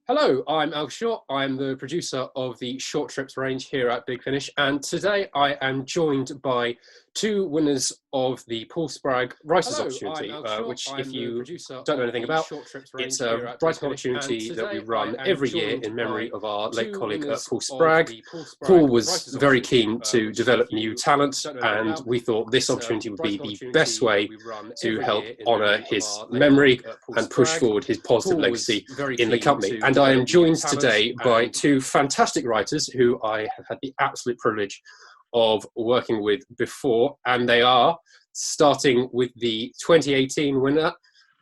Hello, I'm Alfie. I'm the producer of the Short Trips range here at Big Finish, and today I am joined by two winners of the Paul Spragg Writers' Opportunity, which, if you don't know anything about, it's a writing opportunity that we run every year in memory of our late colleague Paul Spragg. Paul was very keen to develop new talent, and we thought this opportunity would be the best way to help honour his memory and push forward his positive legacy in the company. And I am joined today by two fantastic writers who I have had the absolute privilege of working with before, and they are, starting with the 2018 winner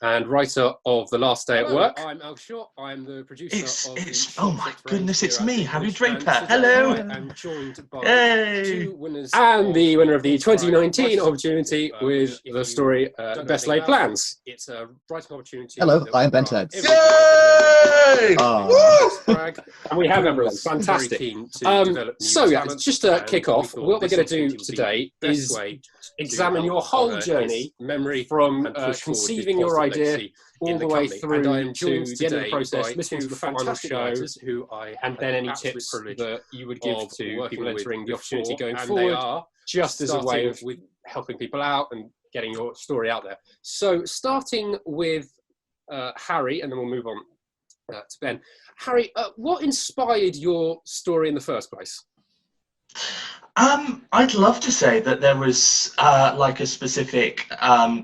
and writer of The Last Day at Work. I'm Alfie. I'm the producer of the oh my goodness, it's me, Harry Draper. Hello. I'm joined by two winners and the winner of the 2019 opportunity with the story Best Laid Plans. It's a writing opportunity. Hello, I am Ben Ted. Yay! And we have everyone. Fantastic. So yeah, just to kick off, what we're going to do today is examine your whole journey, memory from conceiving your idea all the way through to the end of the process, listening to the final show, and then any tips that you would give to people entering the opportunity going forward, just as a way of helping people out and getting your story out there. So starting with Harry, and then we'll move on to Ben. Harry, what inspired your story in the first place? I'd love to say that there was like a specific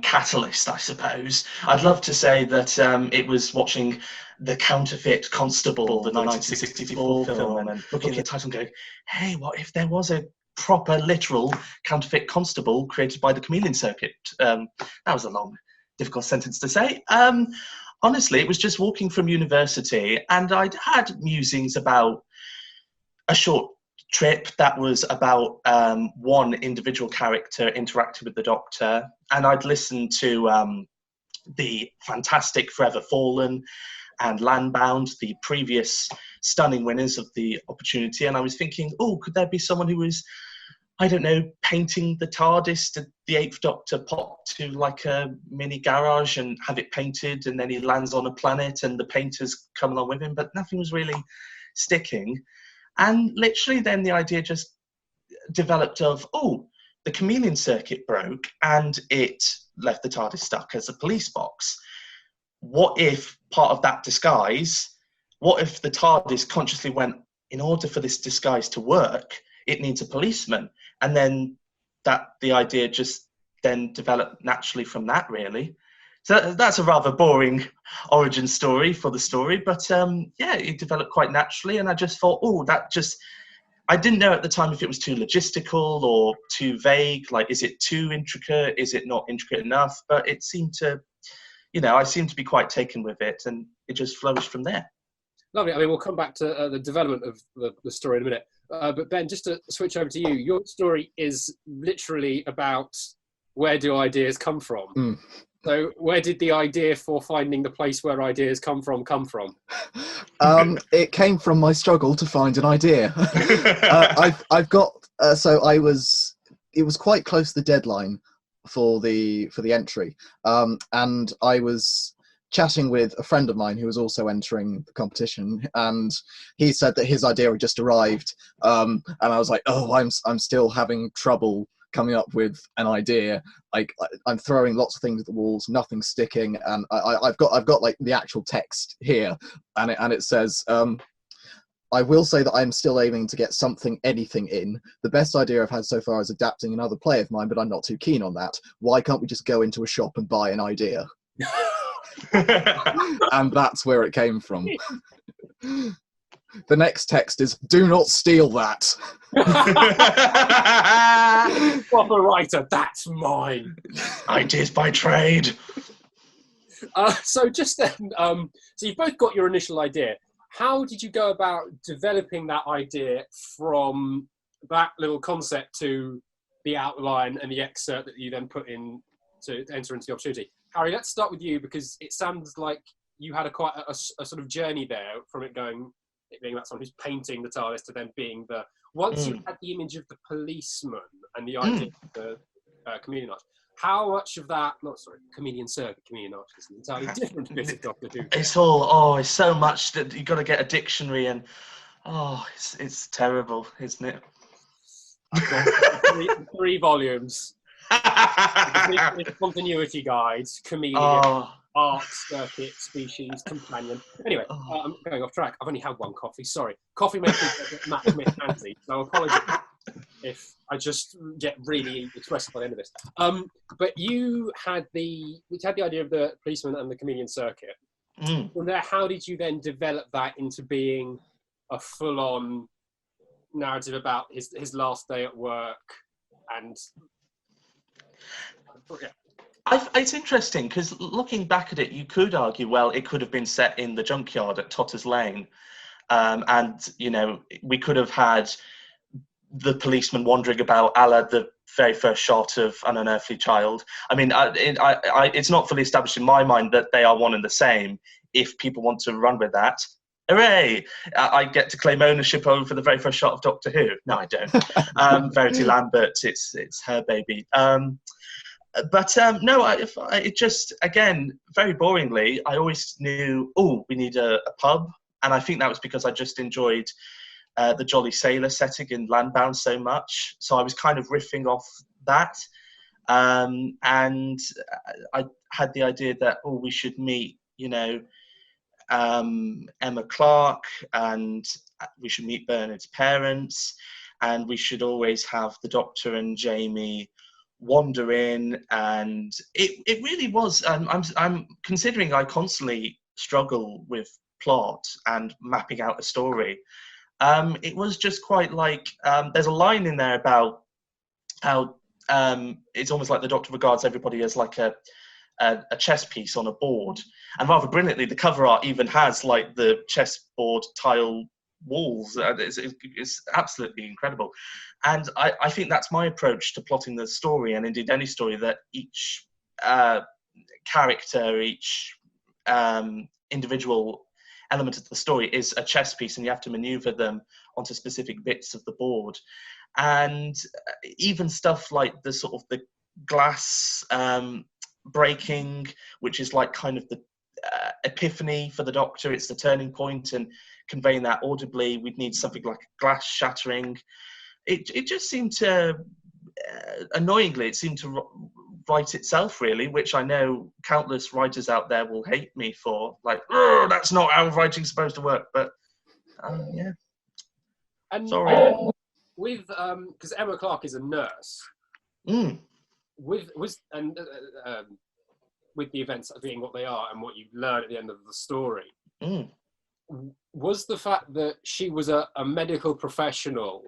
catalyst, I suppose. I'd love to say that it was watching The Counterfeit Constable, the 1964 film, and looking at the title and going, hey, what if there was a proper, literal counterfeit constable created by the Chameleon Circuit? That was a long, difficult sentence to say. Honestly, it was just walking from university, and I'd had musings about a short trip that was about one individual character interacting with the Doctor, and I'd listened to the fantastic Forever Fallen and Landbound, the previous stunning winners of the opportunity, and I was thinking, oh, could there be someone who was, I don't know, painting the TARDIS to the Eighth Doctor pop to like a mini garage and have it painted, and then he lands on a planet and the painters come along with him, but nothing was really sticking. And literally then the idea just developed of, oh, the Chameleon Circuit broke and it left the TARDIS stuck as a police box. What if part of that disguise, what if the TARDIS consciously went, in order for this disguise to work, it needs a policeman? And then the idea just then developed naturally from that, really. So that's a rather boring origin story for the story, but yeah, it developed quite naturally, and I just thought, oh, I didn't know at the time if it was too logistical or too vague, like, is it too intricate, is it not intricate enough? But it seemed to, I seemed to be quite taken with it, and it just flourished from there. Lovely. I mean, we'll come back to the development of the story in a minute. But Ben, just to switch over to you, your story is literally about where do ideas come from? So where did the idea for finding the place where ideas come from? It came from my struggle to find an idea. I've got, it was quite close to the deadline for the entry. And I was chatting with a friend of mine who was also entering the competition, and he said that his idea had just arrived. And I was like, oh, I'm still having trouble coming up with an idea. Like, I'm throwing lots of things at the walls, nothing's sticking, and I've got like the actual text here, and it says, I will say that I'm still aiming to get anything in. The best idea I've had so far is adapting another play of mine, but I'm not too keen on that. Why can't we just go into a shop and buy an idea? And that's where it came from. The next text is, do not steal that. Proper writer, that's mine. Ideas by trade. So just then, so you've both got your initial idea. How did you go about developing that idea from that little concept to the outline and the excerpt that you then put in to enter into the opportunity? Harry, let's start with you, because it sounds like you had quite a sort of journey there, from it being that someone who's painting the TARDIS to then being once you had the image of the policeman and the idea of the chameleon arch, how much of that, Chameleon Circuit, Chameleon Arch is an entirely different bit of Doctor Who. It's all, it's so much that you've got to get a dictionary and, it's terrible, isn't it? I've got three volumes. The continuity guides, Chameleon, Arc, Circuit, Species, Companion. Anyway, I'm going off track. I've only had one coffee, sorry. Coffee makes me Matt Smith handsy, so apologies if I just get really expressive by the end of this. But you had the idea of the policeman and the Chameleon Circuit. From there, how did you then develop that into being a full-on narrative about his last day at work? And it's interesting because looking back at it, you could argue, well, it could have been set in the junkyard at Totter's Lane, and we could have had the policeman wandering about, a la the very first shot of An Unearthly Child. I mean, it's not fully established in my mind that they are one and the same. If people want to run with that, hooray! I get to claim ownership over the very first shot of Doctor Who. No, I don't. Verity Lambert, it's her baby. But it just, again, very boringly, I always knew, we need a pub. And I think that was because I just enjoyed the Jolly Sailor setting in Landbound so much. So I was kind of riffing off that. And I had the idea that, we should meet, Emma Clark, and we should meet Bernard's parents, and we should always have the Doctor and Jamie wander in. And it really was, I'm considering I constantly struggle with plot and mapping out a story. It was just quite like, there's a line in there about how it's almost like the Doctor regards everybody as like a chess piece on a board, and rather brilliantly, the cover art even has like the chessboard tile walls. It's absolutely incredible, and I think that's my approach to plotting the story, and indeed any story, that each character, each individual element of the story is a chess piece, and you have to maneuver them onto specific bits of the board. And even stuff like the sort of the glass breaking, which is like kind of the epiphany for the Doctor. It's the turning point, and conveying that audibly, we'd need something like glass shattering. It just seemed to, annoyingly, it seemed to write itself, really, which I know countless writers out there will hate me for. Like, that's not how writing's supposed to work. But yeah. And sorry. With because Emma Clark is a nurse. With the events being what they are and what you learn at the end of the story, was the fact that she was a medical professional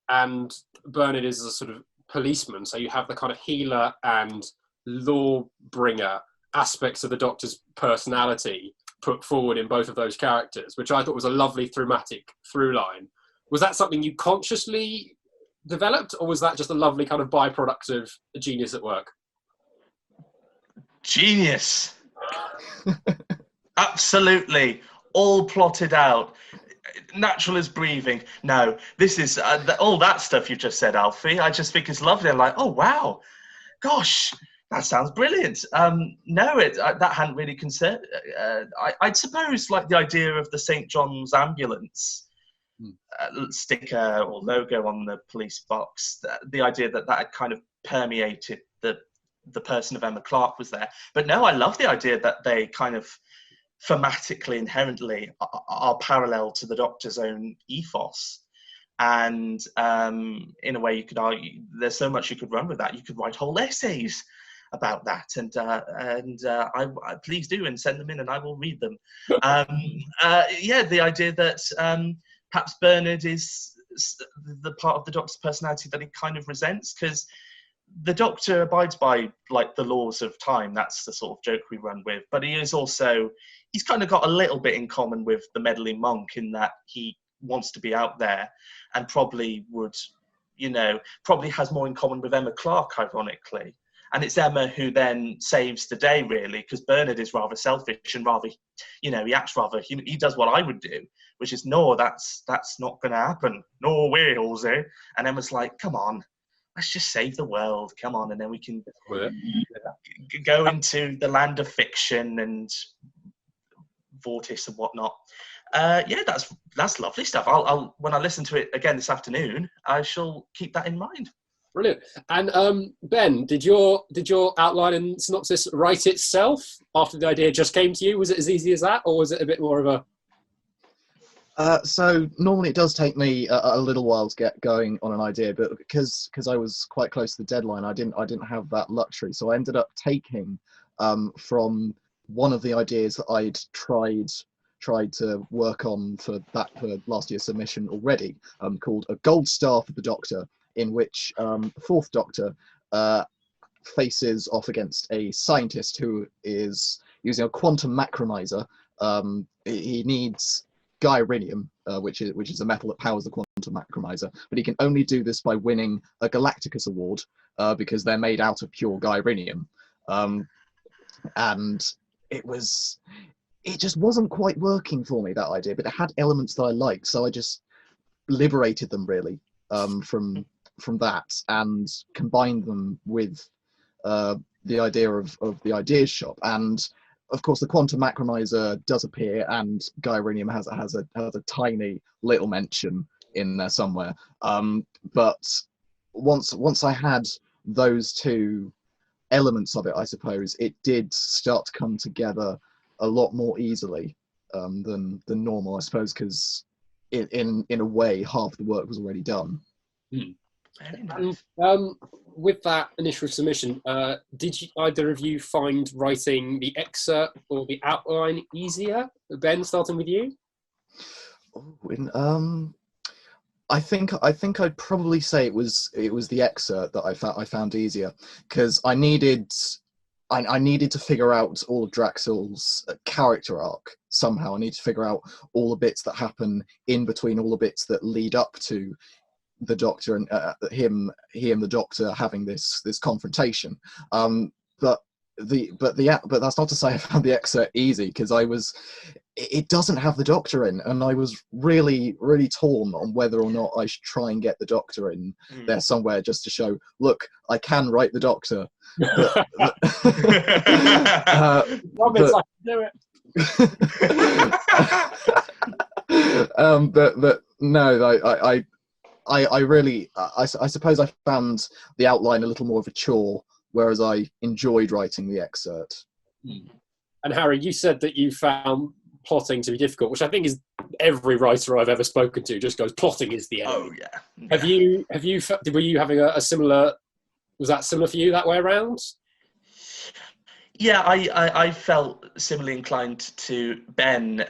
and Bernard is a sort of policeman, so you have the kind of healer and law bringer aspects of the Doctor's personality put forward in both of those characters, which I thought was a lovely thematic through line. Was that something you consciously developed, or was that just a lovely kind of byproduct of a genius at work? Genius. Absolutely. All plotted out. Natural as breathing. No, this is all that stuff you just said, Alfie. I just think it's lovely. I'm like, oh, wow. Gosh, that sounds brilliant. That hadn't really concerned. I'd suppose like the idea of the St. John's ambulance sticker or logo on the police box, the idea that had kind of permeated the person of Emma Clark was there. But no, I love the idea that they kind of thematically, inherently are parallel to the Doctor's own ethos. And in a way, you could argue there's so much you could run with that. You could write whole essays about that, and I please do, and send them in, and I will read them. The idea that perhaps Bernard is the part of the Doctor's personality that he kind of resents, because the Doctor abides by like the laws of time. That's the sort of joke we run with. But he's kind of got a little bit in common with the meddling monk in that he wants to be out there, and probably has more in common with Emma Clark, ironically. And it's Emma who then saves the day, really, because Bernard is rather selfish and rather, he acts rather, he does what I would do, which is, no, that's not going to happen. No way, Jose. And Emma's like, come on, let's just save the world. Come on, and then we can go into the land of fiction and Vortis and whatnot. Yeah, that's lovely stuff. I'll when I listen to it again this afternoon, I shall keep that in mind. Brilliant. And Ben, did your outline and synopsis write itself after the idea just came to you? Was it as easy as that, or was it a bit more of a... So normally it does take me a little while to get going on an idea, but because I was quite close to the deadline, I didn't have that luxury. So I ended up taking from one of the ideas that I'd tried to work on for last year's submission already, called A Gold Star for the Doctor, in which the Fourth Doctor faces off against a scientist who is using a quantum macromizer. He needs Gyrinium, which is a metal that powers the quantum macromizer, but he can only do this by winning a Galacticus award because they're made out of pure Gyrinium. And it just wasn't quite working for me, that idea, but it had elements that I liked, so I just liberated them really from that and combined them with the idea of the ideas shop. And of course, the quantum macromizer does appear, and Gyrinium has a tiny little mention in there somewhere. But once I had those two elements of it, I suppose it did start to come together a lot more easily than normal, I suppose, because in a way half the work was already done. And with that initial submission, did either of you find writing the excerpt or the outline easier? Ben, starting with you. I think I'd probably say it was the excerpt that I found easier, because I needed to figure out all of Draxel's character arc somehow. I need to figure out all the bits that happen in between, all the bits that lead up to the Doctor and he and the Doctor having this confrontation. But that's not to say I found the excerpt easy, because it doesn't have the Doctor in, and I was really, really torn on whether or not I should try and get the Doctor in there somewhere, just to show, look, I can write the Doctor. Promise I can do it. But no, I really, I suppose I found the outline a little more of a chore, whereas I enjoyed writing the excerpt. And Harry, you said that you found plotting to be difficult, which I think is every writer I've ever spoken to just goes, plotting is the enemy. Oh yeah. Were you having a similar? Was that similar for you that way around? Yeah, I felt similarly inclined to Ben,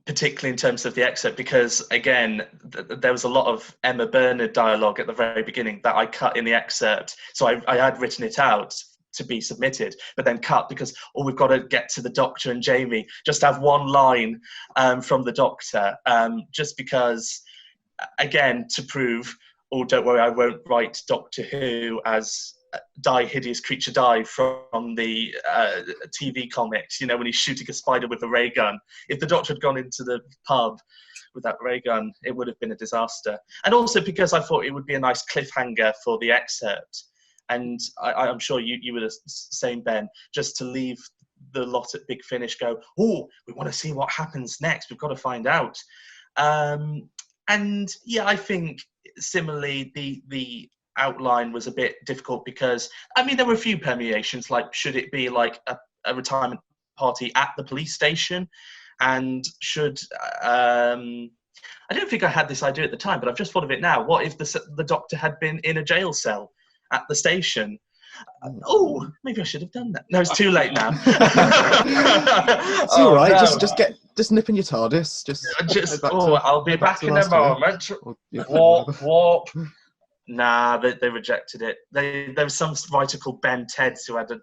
particularly in terms of the excerpt, because again, there was a lot of Emma Bernard dialogue at the very beginning that I cut in the excerpt. So I had written it out to be submitted, but then cut because, we've got to get to the Doctor and Jamie. Just have one line from the Doctor, just because, again, to prove, don't worry, I won't write Doctor Who as Die Hideous Creature Die from the TV comics, when he's shooting a spider with a ray gun. If the Doctor had gone into the pub with that ray gun, it would have been a disaster. And also because I thought it would be a nice cliffhanger for the excerpt. And I'm sure you were the same, Ben, just to leave the lot at Big Finish go, we want to see what happens next. We've got to find out. And yeah, I think similarly, the outline was a bit difficult because, there were a few permutations, like should it be like a retirement party at the police station? And should, I don't think I had this idea at the time, but I've just thought of it now. What if the Doctor had been in a jail cell at the station? Maybe I should have done that. No, it's too late now. It's all right. No. Just nip in your TARDIS. I'll be back in a moment. Warp. Nah, they rejected it. There was some writer called Ben Tedds who had a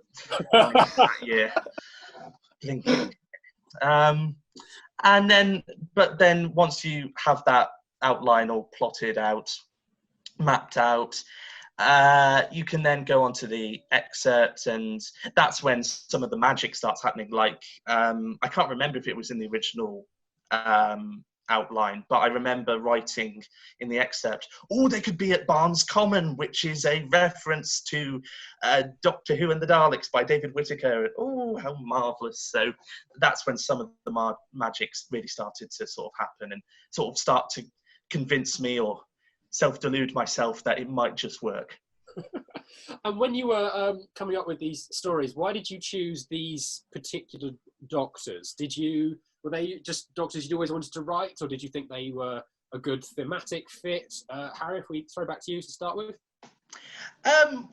that year. Blinking. But then once you have that outline all plotted out, mapped out, you can then go on to the excerpt, and that's when some of the magic starts happening. Like, I can't remember if it was in the original outline, but I remember writing in the excerpt, oh, they could be at Barnes Common, which is a reference to Doctor Who and the Daleks by David Whittaker. Oh, how marvellous. So that's when some of the magics really started to sort of happen and sort of start to convince me or self-delude myself that it might just work. And when you were coming up with these stories, why did you choose these particular doctors? Were they just doctors you'd always wanted to write, or did you think they were a good thematic fit? Harry, if we throw back to you to start with.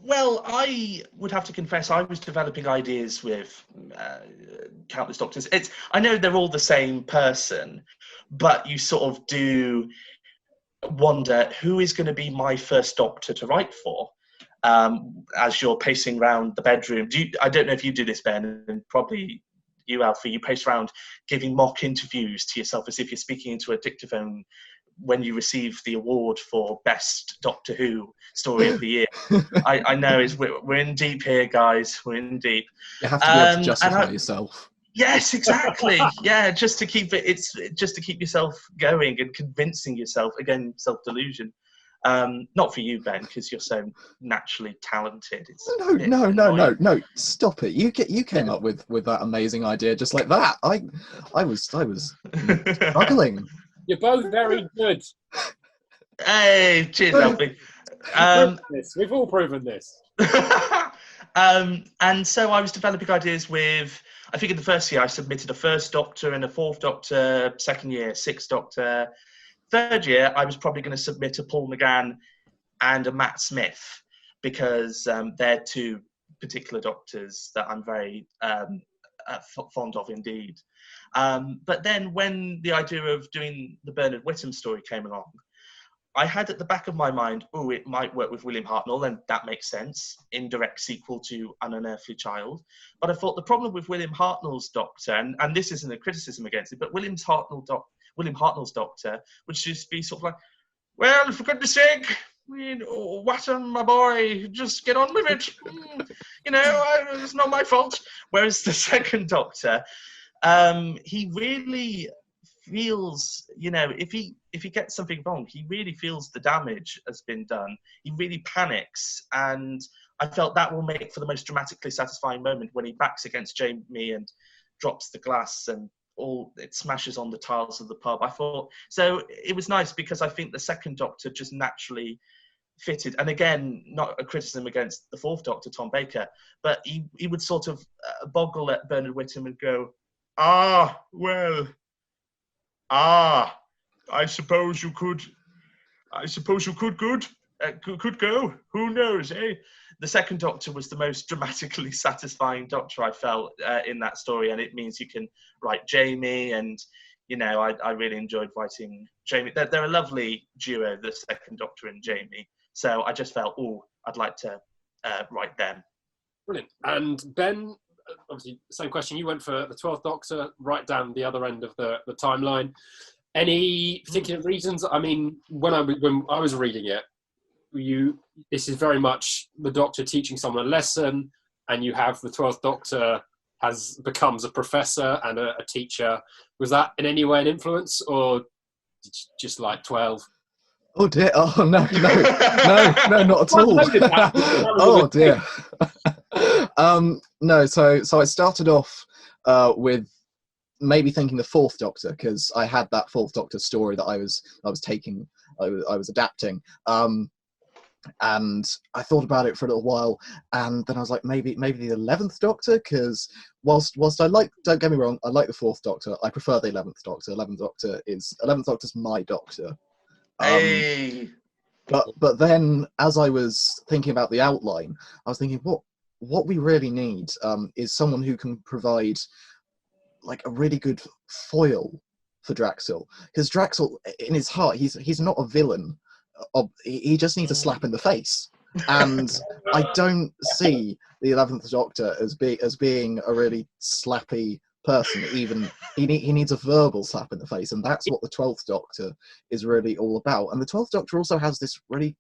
Well, I would have to confess I was developing ideas with countless doctors. I know they're all the same person, but you sort of do wonder who is going to be my first doctor to write for. As you're pacing around the bedroom, I don't know if you do this, Ben, and probably you, Alfie, you pace around giving mock interviews to yourself as if you're speaking into a dictaphone when you receive the award for best Doctor Who story of the year. I know we're in deep here, guys. We're in deep. You have to be able to justify yourself. Yes, exactly. Yeah, just to keep yourself going and convincing yourself. Again, self-delusion. Not for you, Ben, because you're so naturally talented. No! Stop it! You came up with that amazing idea just like that. I was struggling. You're both very good. Hey, cheers, Alfie. We've all proven this. And so I was developing ideas with. I think in the first year I submitted a first Doctor and a fourth Doctor. Second year, sixth Doctor. Third year, I was probably going to submit a Paul McGann and a Matt Smith because they're two particular doctors that I'm very fond of indeed. But then when the idea of doing the Bernard Whittam story came along, I had at the back of my mind, oh, it might work with William Hartnell, and that makes sense, indirect sequel to An Unearthly Child. But I thought the problem with William Hartnell's Doctor, and this isn't a criticism against it, but William Hartnell's Doctor would just be sort of like, well, for goodness sake, Watson, my boy, just get on with it. It's not my fault. Whereas the second Doctor, he really feels, if he gets something wrong, he really feels the damage has been done. He really panics, and I felt that will make for the most dramatically satisfying moment when he backs against Jamie and drops the glass and it smashes on the tiles of the pub. I thought so. It was nice because I think the second Doctor just naturally fitted. And again, not a criticism against the fourth Doctor, Tom Baker, but he would sort of boggle at Bernard Whittam and go, I suppose you could go. Who knows, eh? The second Doctor was the most dramatically satisfying Doctor I felt in that story, and it means you can write Jamie, and I really enjoyed writing Jamie. They're a lovely duo, the second Doctor and Jamie. So I just felt, I'd like to write them. Brilliant. And Ben, obviously, same question. You went for the 12th Doctor, right down the other end of the timeline. Any particular reasons? I mean, when I was reading it, this is very much the Doctor teaching someone a lesson, and you have the 12th Doctor becomes a professor and a teacher. Was that in any way an influence, or did you just like 12? Oh dear! Oh no, not at all. Oh dear. No, so I started off with maybe thinking the fourth Doctor, because I had that fourth Doctor story that I was adapting, and I thought about it for a little while, and then I was like, maybe the 11th Doctor, because whilst I don't get me wrong, I like the fourth Doctor, I prefer the 11th Doctor. 11th Doctor's my Doctor. Hey. But then, as I was thinking about the outline, I was thinking, what we really need is someone who can provide like a really good foil for Draxel, because Draxel, in his heart, he's not a villain. He just needs a slap in the face, and I don't see the 11th Doctor as being a really slappy person. Even he needs a verbal slap in the face, and that's what the 12th Doctor is really all about. And the 12th Doctor also has this really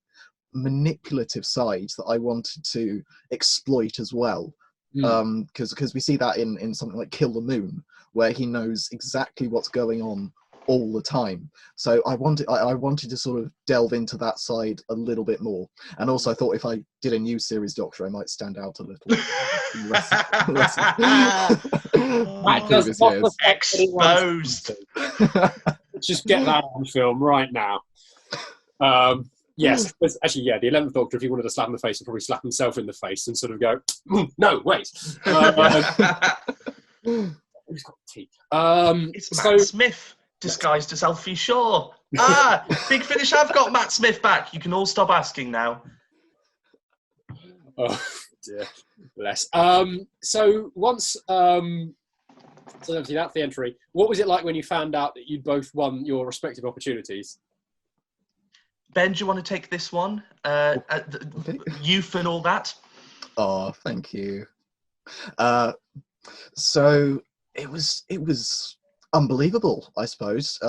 manipulative side that I wanted to exploit as well, because we see that in something like Kill the Moon, where he knows exactly what's going on all the time. So I wanted to sort of delve into that side a little bit more. And also I thought if I did a new series Doctor, I might stand out a little. less previous years. Exposed. Let's just get that on film right now. Yes, actually, yeah, the 11th Doctor, if he wanted to slap in the face, would probably slap himself in the face and sort of go, no, wait. Who's got tea? It's Matt Smith disguised as Alfie Shaw. Big Finish have got Matt Smith back. You can all stop asking now. Oh, dear. Bless. So once... So obviously that's the entry. What was it like when you found out that you'd both won your respective opportunities? Ben, do you want to take this one? Youth and all that? Oh, thank you. So it was unbelievable, I suppose,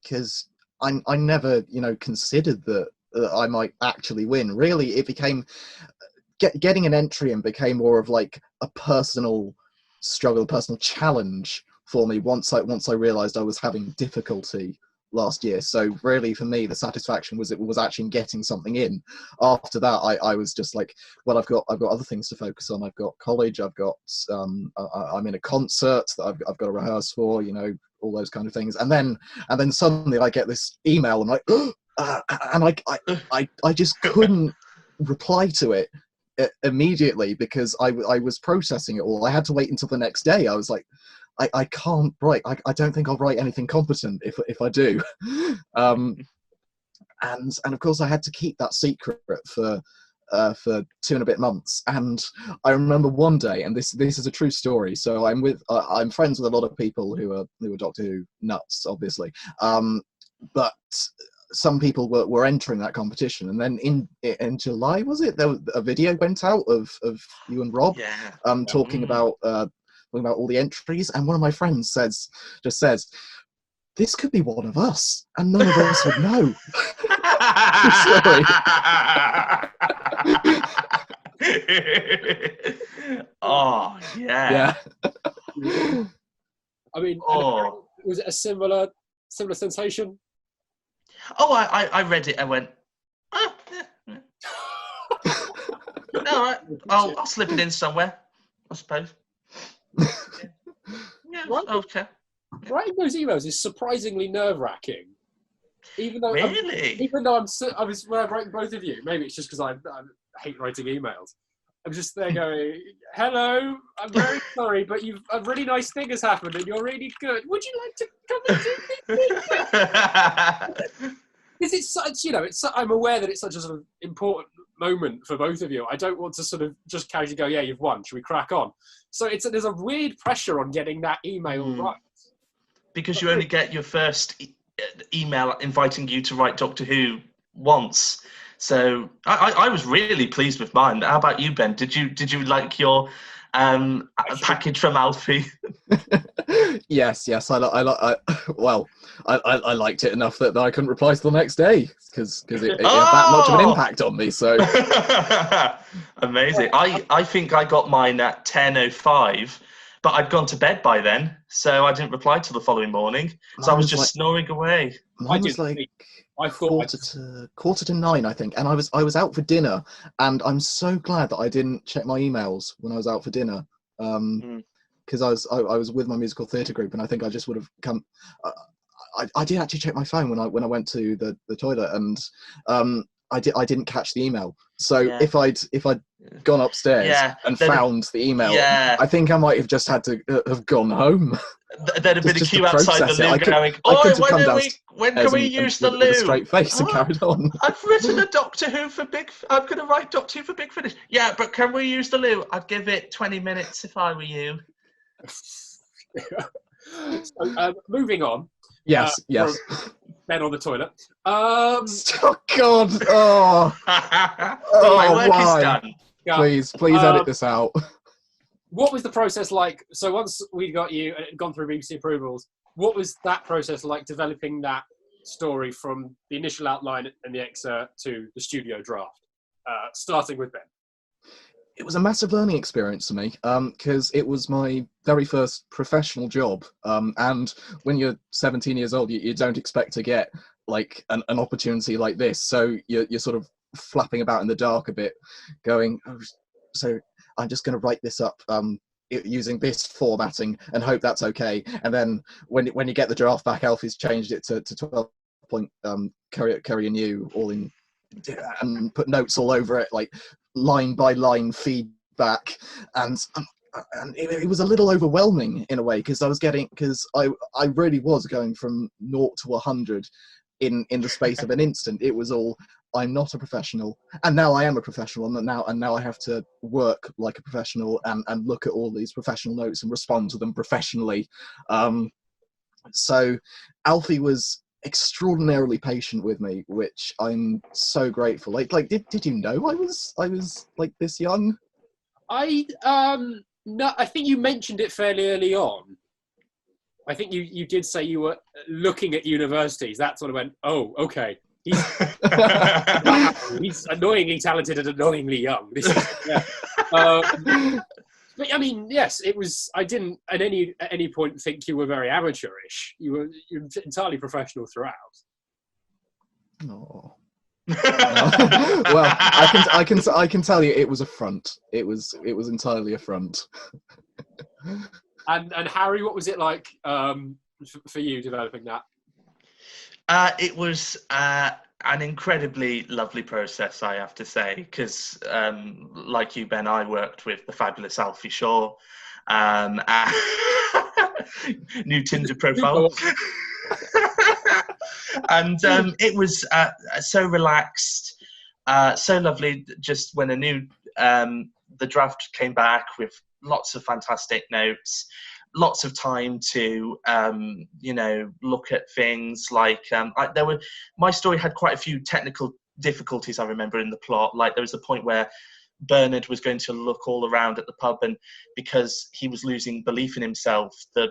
because I never, considered that I might actually win. Really, it became getting an entry in became more of like a personal struggle, a personal challenge for me once I realised I was having difficulty last year. So really for me the satisfaction was actually getting something in. After that I was just like, well, I've got other things to focus on. I've got college, I've got I'm in a concert that I've got to rehearse for, all those kind of things, and then suddenly I get this email and and I just couldn't reply to it immediately because I was processing it all. I had to wait until the next day. I was like, I can't write. I don't think I'll write anything competent if I do. And of course I had to keep that secret for 2 and a bit months. And I remember one day, and this is a true story. So I'm friends with a lot of people who are Doctor Who nuts, obviously. But some people were entering that competition, and then in July, was it? A video went out of you and Rob, talking about all the entries, and one of my friends says, "This could be one of us, and none of us would know." Sorry. Oh yeah. I mean, was it a similar sensation? Oh, I read it. I went, oh, yeah. All right, I'll slip it in somewhere, I suppose. Yeah, okay. Writing those emails is surprisingly nerve-wracking. Even though when I'm writing both of you, maybe it's just because I hate writing emails. I'm just there going, hello, I'm very sorry, but a really nice thing has happened and you're really good. Would you like to come and do this? Because it's such, I'm aware that it's such a sort of important moment for both of you. I don't want to sort of just casually go, yeah, you've won, should we crack on? So there's a weird pressure on getting that email right. Because you only get your first email inviting you to write Doctor Who once. So I was really pleased with mine. How about you, Ben? Did you like your package from Alfie? Yes. I liked it enough that I couldn't reply to the next day because it had that much of an impact on me. So amazing. I think I got mine at 10:05, but I'd gone to bed by then, so I didn't reply till the following morning. So I was just snoring away. Mine was like quarter to 9, I think, and I was out for dinner, and I'm so glad that I didn't check my emails when I was out for dinner, because I was with my musical theatre group, and I think I just would have come. I did actually check my phone when I went to the toilet, and I didn't catch the email. So if I'd gone upstairs and found the email, I think I might have just had to have gone home. There'd have been a queue outside the loo going, when can we use the loo? With a straight face and carried on. I've written a Doctor Who I'm going to write Doctor Who for Big Finish. Yeah, but can we use the loo? I'd give it 20 minutes if I were you. So, moving on. Yes. Ben on the toilet. Oh God! Oh, my work is done. Please edit this out. What was the process like? So once we got you and gone through BBC approvals, what was that process like, developing that story from the initial outline and the excerpt to the studio draft, starting with Ben? it was a massive learning experience for me, because it was my very first professional job. And when you're 17 years old, you don't expect to get like an opportunity like this. So you're sort of flapping about in the dark a bit, going, oh, so I'm just going to write this up using this formatting and hope that's okay. And then when you get the draft back, Alfie's changed it to 12 point Courier New all in, and put notes all over it, like line by line feedback, and it was a little overwhelming in a way, because I really was going from 0 to 100 in the space of an instant. It was all, I'm not a professional, and now I am a professional, and now I have to work like a professional and look at all these professional notes and respond to them professionally. So Alfie was extraordinarily patient with me, which I'm so grateful. Like did you know I was like this young? No, I think you mentioned it fairly early on. I think you did say you were looking at universities. That sort of went, oh, okay. He's annoyingly talented and annoyingly young. This is, yeah. But I mean, yes, it was. I didn't at any point think you were very amateurish. You're entirely professional throughout. No. Well, I can tell you, it was a front. It was entirely a front. And Harry, what was it like for you developing that? It was an incredibly lovely process, I have to say, because like you, Ben, I worked with the fabulous Alfie Shaw. New Tinder profile. And it was so relaxed, so lovely. Just when the draft came back with lots of fantastic notes, lots of time to look at things like my story had quite a few technical difficulties, I remember, in the plot. Like there was a point where Bernard was going to look all around at the pub, and because he was losing belief in himself, the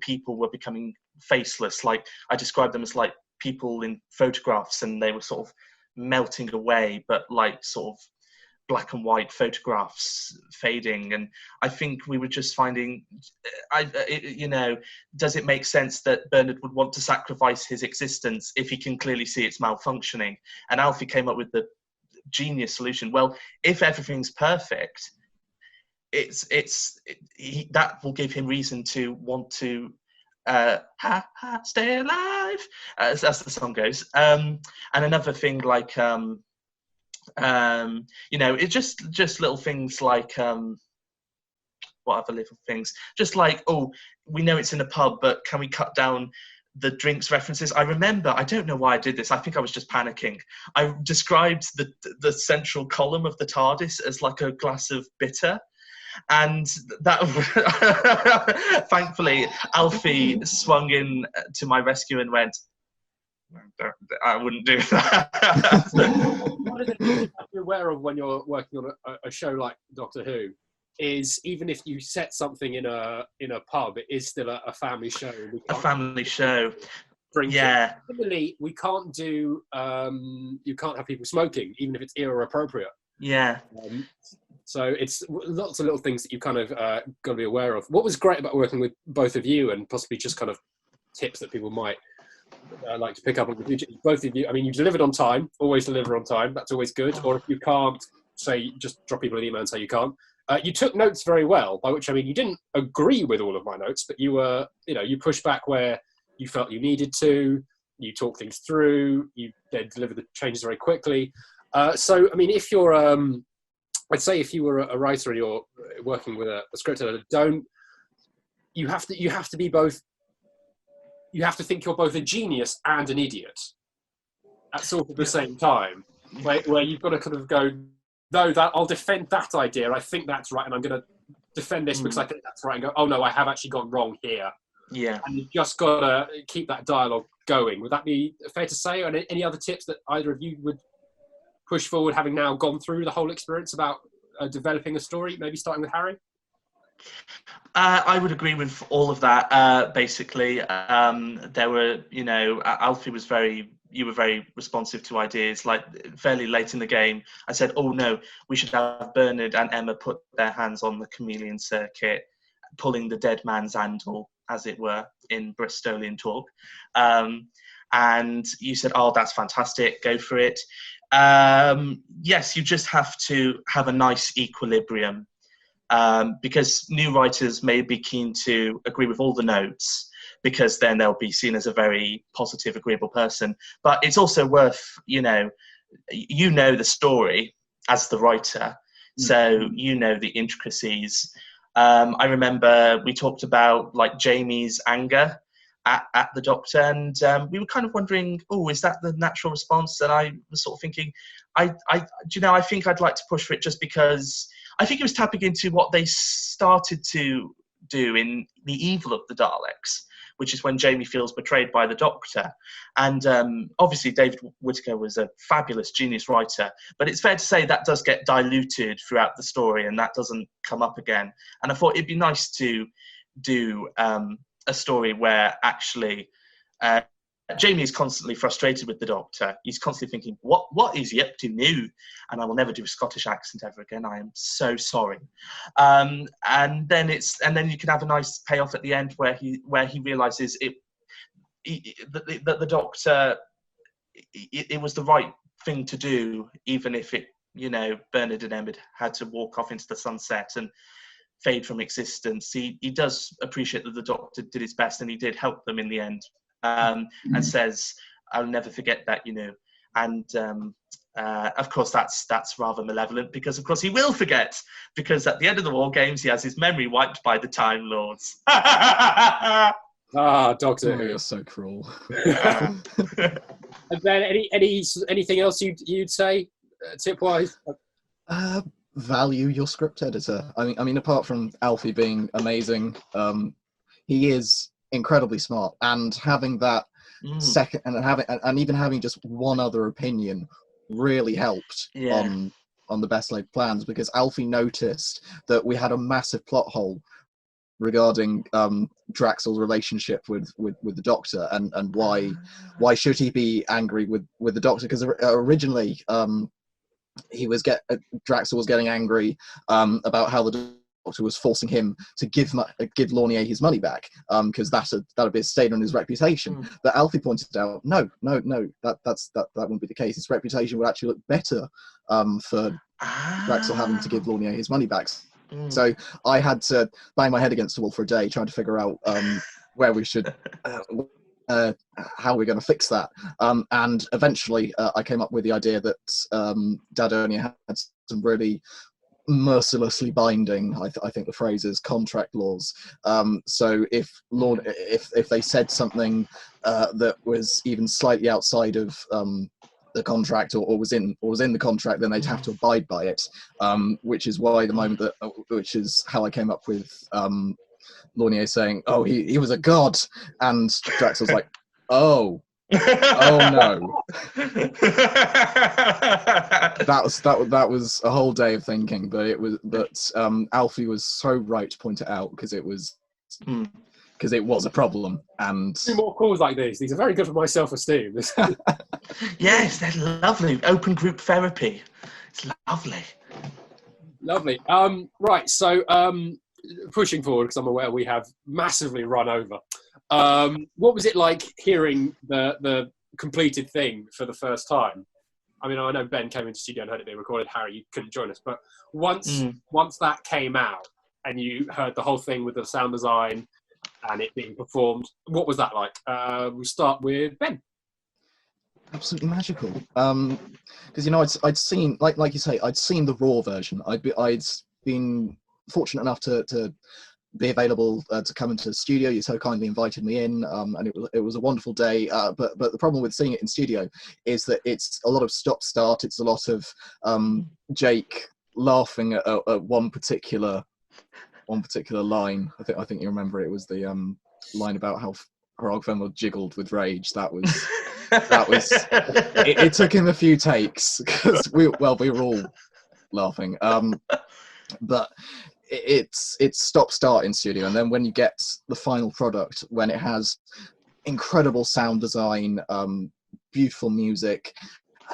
people were becoming faceless. Like I described them as like people in photographs, and they were sort of melting away, but like sort of black and white photographs fading. And I think we were just finding, does it make sense that Bernard would want to sacrifice his existence if he can clearly see it's malfunctioning? And Alfie came up with the genius solution. Well, if everything's perfect, that will give him reason to want to stay alive, as the song goes. And another thing like it's just little things like what other little things, just like, oh, we know it's in a pub, but can we cut down the drinks references? I remember, I don't know why I did this, I think I was just panicking. I described the central column of the TARDIS as like a glass of bitter, and that thankfully Alfie swung in to my rescue and went, I wouldn't do that. One of the things you have to be aware of when you're working on a show like Doctor Who is, even if you set something in a pub, it is still a family show. A family show. Drinking. Yeah. Similarly, we can't do. You can't have people smoking, even if it's era appropriate. Yeah. So it's lots of little things that you kind of got to be aware of. What was great about working with both of you, and possibly just kind of tips that people might like to pick up on the future, both of you, I mean, you delivered on time, always deliver on time, that's always good. Or if you can't, say, just drop people an email and say you can't. You took notes very well, by which I mean you didn't agree with all of my notes, but you were, you pushed back where you felt you needed to, you talked things through, you then delivered the changes very quickly. So, I mean, if you're, I'd say if you were a writer and you're working with a script editor, you have to be both. You have to think you're both a genius and an idiot at sort of the same time, where you've got to kind of go, no, that I'll defend that idea. I think that's right, and I'm going to defend this because I think that's right. And go, oh no, I have actually gone wrong here. Yeah. And you've just got to keep that dialogue going. Would that be fair to say? And any other tips that either of you would push forward, having now gone through the whole experience about developing a story? Maybe starting with Harry. I would agree with all of that. Basically, there were, Alfie was very, you were very responsive to ideas. Like fairly late in the game, I said, "Oh no, we should have Bernard and Emma put their hands on the chameleon circuit, pulling the dead man's handle, as it were, in Bristolian talk." And you said, "Oh, that's fantastic. Go for it." Yes, you just have to have a nice equilibrium, because new writers may be keen to agree with all the notes, because then they'll be seen as a very positive, agreeable person. But it's also worth, you know the story as the writer, so you know the intricacies. I remember we talked about like Jamie's anger at the Doctor, and we were kind of wondering, oh, is that the natural response? And I was sort of thinking, I think I'd like to push for it, just because I think it was tapping into what they started to do in The Evil of the Daleks, which is when Jamie feels betrayed by the Doctor. And obviously David Whittaker was a fabulous genius writer, but it's fair to say that does get diluted throughout the story, and that doesn't come up again. And I thought it'd be nice to do a story where actually Jamie is constantly frustrated with the Doctor. He's constantly thinking, what is he up to now? And I will never do a Scottish accent ever again. I am so sorry. And then you can have a nice payoff at the end where he realizes that the Doctor, it was the right thing to do, even if it, Bernard and Emma had to walk off into the sunset and fade from existence. He does appreciate that the Doctor did his best, and he did help them in the end. And says, "I'll never forget that," And of course, that's rather malevolent, because of course he will forget, because at the end of the War Games he has his memory wiped by the Time Lords. Doctor Who, you're so cruel. And then anything else you'd say, tip wise? Value your script editor. I mean, apart from Alfie being amazing, he is incredibly smart, and having that second, and even having just one other opinion really helped on the best laid plans, because Alfie noticed that we had a massive plot hole regarding Draxel's relationship with the Doctor, and why should he be angry with the Doctor, because originally Draxel was getting angry about how the Doctor was forcing him to give Launier his money back, because that'd be a stain on his reputation. But Alfie pointed out, no, that wouldn't be the case. His reputation would actually look better for Draxel having to give Launier his money back. So I had to bang my head against the wall for a day trying to figure out where we should, how we're going to fix that. And eventually I came up with the idea that Dad only had some really mercilessly binding, I think the phrase is, contract laws. So if they said something that was even slightly outside of the contract, or was in the contract, then they'd have to abide by it. Which is why which is how I came up with Launier saying, "Oh, he was a god," and Draxel's like, "Oh." Oh no! that was a whole day of thinking, but Alfie was so right to point it out, because it was a problem. And 2 more calls like these are very good for my self-esteem. Yes, they're lovely. Open group therapy. It's lovely. Right, so pushing forward, because I'm aware we have massively run over. What was it like hearing the completed thing for the first time? I mean, I know Ben came into the studio and heard it being recorded. Harry, you couldn't join us, but once that came out and you heard the whole thing with the sound design and it being performed, what was that like? We'll start with Ben. Absolutely magical. Because I'd seen, like you say, I'd seen the raw version. I'd been fortunate enough to be available to come into the studio. You so kindly invited me in, and it was a wonderful day. But the problem with seeing it in studio is that it's a lot of stop-start. It's a lot of Jake laughing at one particular line. I think you remember it was the line about how Hrogfenwar jiggled with rage. That was it took him a few takes, because we were all laughing. But it's stop-start in studio, and then when you get the final product, when it has incredible sound design, beautiful music,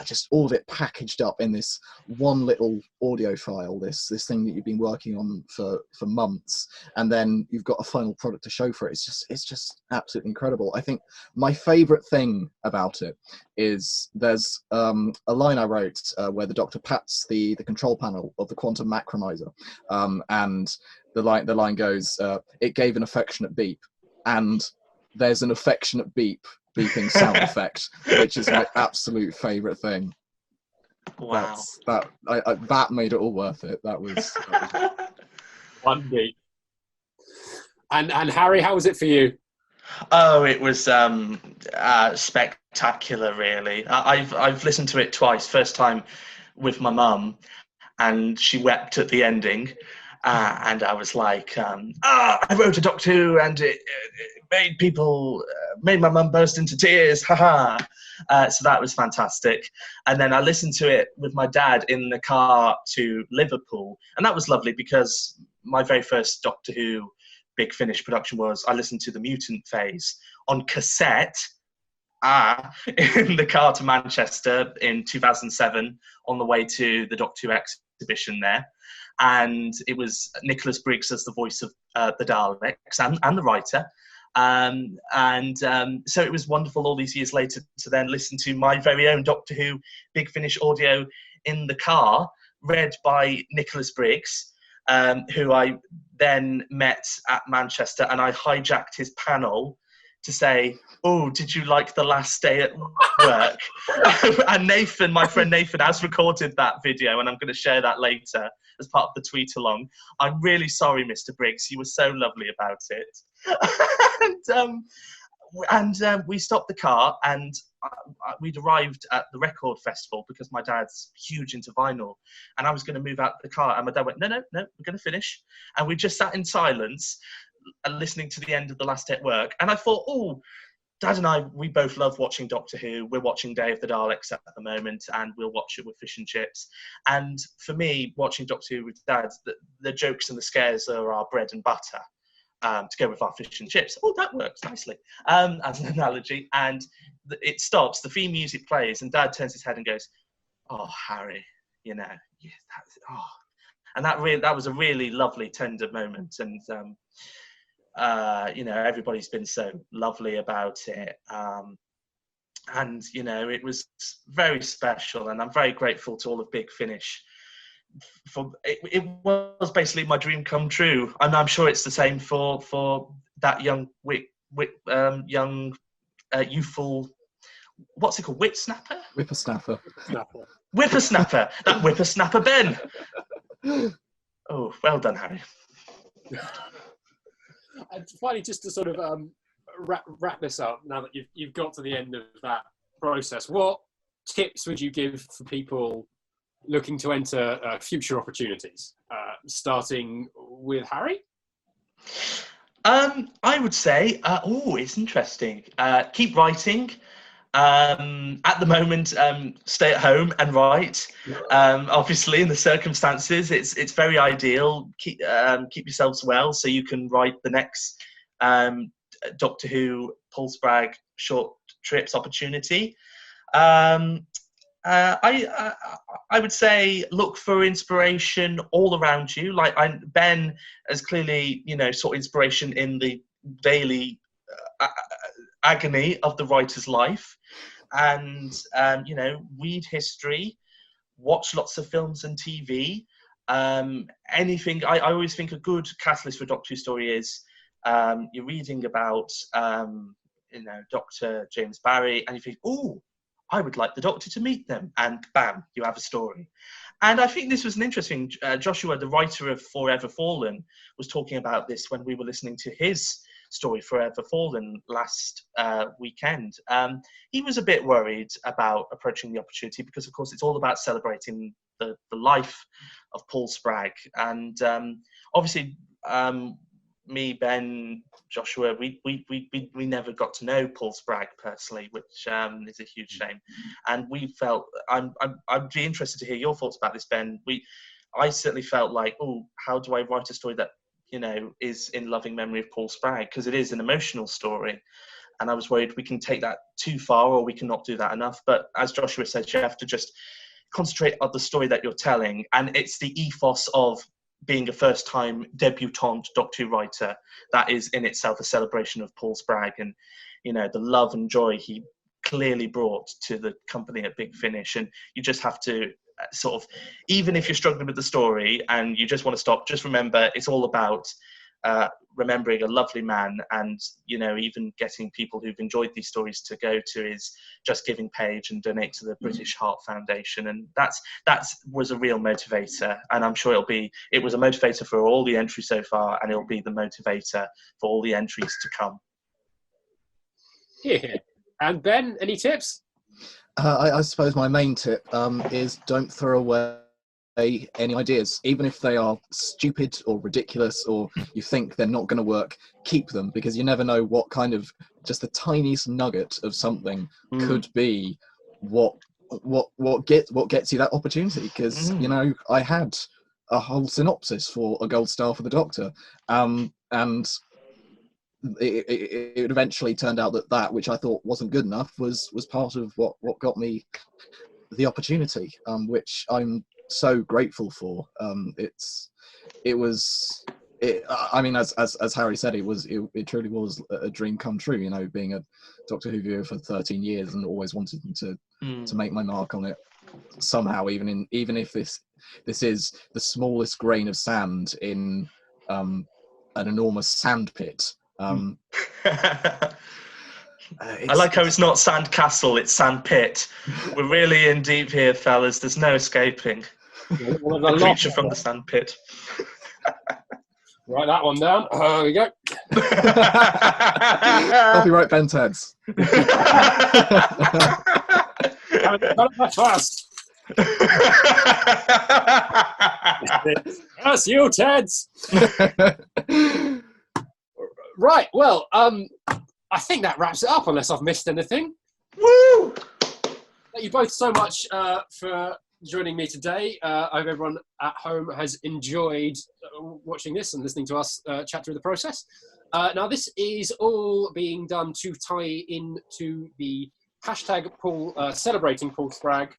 just all of it packaged up in this one little audio file, this thing that you've been working on for months, and then you've got a final product to show for it. It's just absolutely incredible. I think my favourite thing about it is there's a line I wrote where the Doctor pats the control panel of the quantum macromizer, and the line goes, "It gave an affectionate beep," and there's an affectionate beeping sound effect, which is my absolute favourite thing. Wow. That made it all worth it. That was one beep. And Harry, how was it for you? Oh, it was spectacular, really. I've listened to it twice. First time with my mum, and she wept at the ending. And I was like, I wrote a Doctor Who, and it made my mum burst into tears, haha. So that was fantastic. And then I listened to it with my dad in the car to Liverpool, and that was lovely because my very first Doctor Who Big Finish production was, I listened to the Mutant phase on cassette in the car to Manchester in 2007 on the way to the Doctor Who exhibition there. And it was Nicholas Briggs as the voice of the Daleks and the writer. So it was wonderful all these years later to then listen to my very own Doctor Who Big Finish audio in the car, read by Nicholas Briggs, who I then met at Manchester, and I hijacked his panel to say, "Oh, did you like the last day at work?" And Nathan, my friend Nathan, has recorded that video, and I'm going to share that later as part of the tweet along. "I'm really sorry, Mr. Briggs. You were so lovely about it." and we stopped the car, and we'd arrived at the record festival because my dad's huge into vinyl, and I was going to move out the car, and my dad went, no, we're going to finish. And we just sat in silence and listening to the end of The Last Day at Work. And I thought, oh, Dad and I, we both love watching Doctor Who. We're watching Day of the Daleks at the moment, and we'll watch it with fish and chips. And for me, watching Doctor Who with Dad, the jokes and the scares are our bread and butter. To go with our fish and chips. Oh, that works nicely as an analogy. And it stops, the theme music plays, and Dad turns his head and goes, "Oh, Harry, you know, and that was a really lovely, tender moment. And everybody's been so lovely about it. And it was very special, and I'm very grateful to all of Big Finish. It was basically my dream come true, and I'm sure it's the same for that young youthful, what's it called, whippersnapper. That whippersnapper Ben. Oh, well done, Harry. And finally, just to sort of wrap this up, now that you've got to the end of that process, what tips would you give for people looking to enter future opportunities, starting with Harry? I would say, it's interesting. Keep writing. At the moment, stay at home and write. Obviously, in the circumstances, it's very ideal. Keep yourselves well so you can write the next Doctor Who Paul Spragg short trips opportunity. I would say look for inspiration all around you. Like Ben has clearly, sought inspiration in the daily agony of the writer's life, and read history, watch lots of films and TV. Anything. I always think a good catalyst for a Doctor Who story is you're reading about Dr. James Barry, and you think, oh, I would like the Doctor to meet them, and bam, you have a story. And I think this was an interesting, Joshua, the writer of Forever Fallen, was talking about this when we were listening to his story, Forever Fallen, last weekend. He was a bit worried about approaching the opportunity because, of course, it's all about celebrating the life of Paul Spragg. And obviously, me, Ben, Joshua, we never got to know Paul Spragg personally, which is a huge shame. And we felt, I'd be interested to hear your thoughts about this, Ben. I certainly felt like, oh, how do I write a story that is in loving memory of Paul Spragg? Because it is an emotional story. and I was worried we can take that too far or we cannot do that enough. But as Joshua said, you have to just concentrate on the story that you're telling, and it's the ethos of being a first-time debutante Doctor Who writer that is in itself a celebration of Paul Spragg, and the love and joy he clearly brought to the company at Big Finish. And you just have to sort of, even if you're struggling with the story and you just want to stop, just remember it's all about remembering a lovely man, and even getting people who've enjoyed these stories to go to his Just Giving page and donate to the British Heart Foundation. And that was a real motivator, and I'm sure it was a motivator for all the entries so far, and it'll be the motivator for all the entries to come. Yeah. And Ben, any tips? I suppose my main tip is don't throw away any ideas, even if they are stupid or ridiculous or you think they're not going to work. Keep them, because you never know what kind of, just the tiniest nugget of something could be what gets you that opportunity. Because I had a whole synopsis for A Gold Star for the Doctor, and it eventually turned out that which I thought wasn't good enough was part of what got me the opportunity, which I'm so grateful for. I mean, as Harry said, it truly was a dream come true. Being a Doctor Who viewer for 13 years and always wanted to make my mark on it somehow, even if this is the smallest grain of sand in an enormous sand pit. I like how it's not sand castle, it's sand pit. We're really in deep here, fellas. There's no escaping. The creature from the sand pit. Write that one down. There we go. Copyright Ben's heads. Fast. Yes, you Teds. Right, well, I think that wraps it up, unless I've missed anything. Woo! Thank you both so much for joining me today. I hope everyone at home has enjoyed watching this and listening to us chat through the process. Now, this is all being done to tie into the hashtag celebrating Paul Spragg.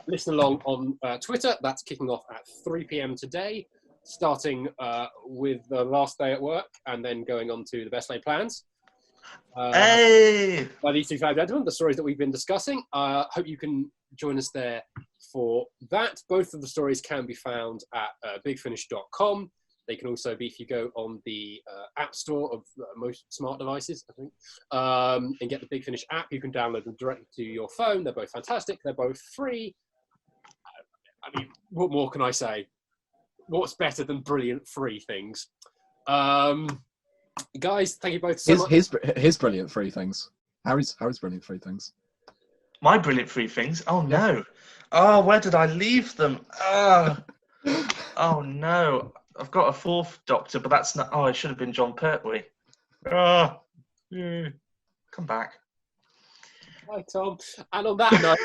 Listen along on Twitter. That's kicking off at 3 p.m. today, starting with the last day at work and then going on to the best laid plans. Hey! By these two fab gentlemen, the stories that we've been discussing. Hope you can join us there for that. Both of the stories can be found at bigfinish.com. They can also be, if you go on the app store of most smart devices, I think, and get the Big Finish app, you can download them directly to your phone. They're both fantastic. They're both free. I mean, what more can I say? What's better than brilliant free things? Guys, thank you both so much. His brilliant free things. Harry's brilliant free things. My brilliant free things? Oh, no. Oh, where did I leave them? Oh, no. I've got a fourth Doctor, but that's not... Oh, it should have been John Pertwee. Oh, yeah. Come back. Hi, Tom. And on that note,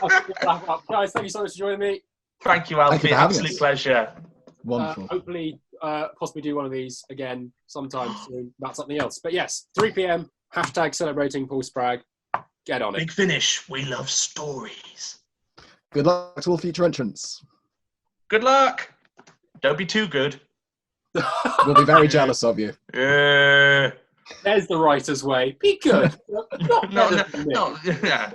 I'll wrap up. Guys, thank you so much for joining me. Thank you, Alfie. Absolute pleasure. Wonderful. Hopefully, possibly do one of these again sometime soon about something else. But yes, 3 p.m, hashtag celebrating Paul Spragg. Get on it. Big Finish. We love stories. Good luck to all future entrants. Good luck. Don't be too good. We'll be very jealous of you. Yeah. There's the writer's way. Be good. Not no, yeah.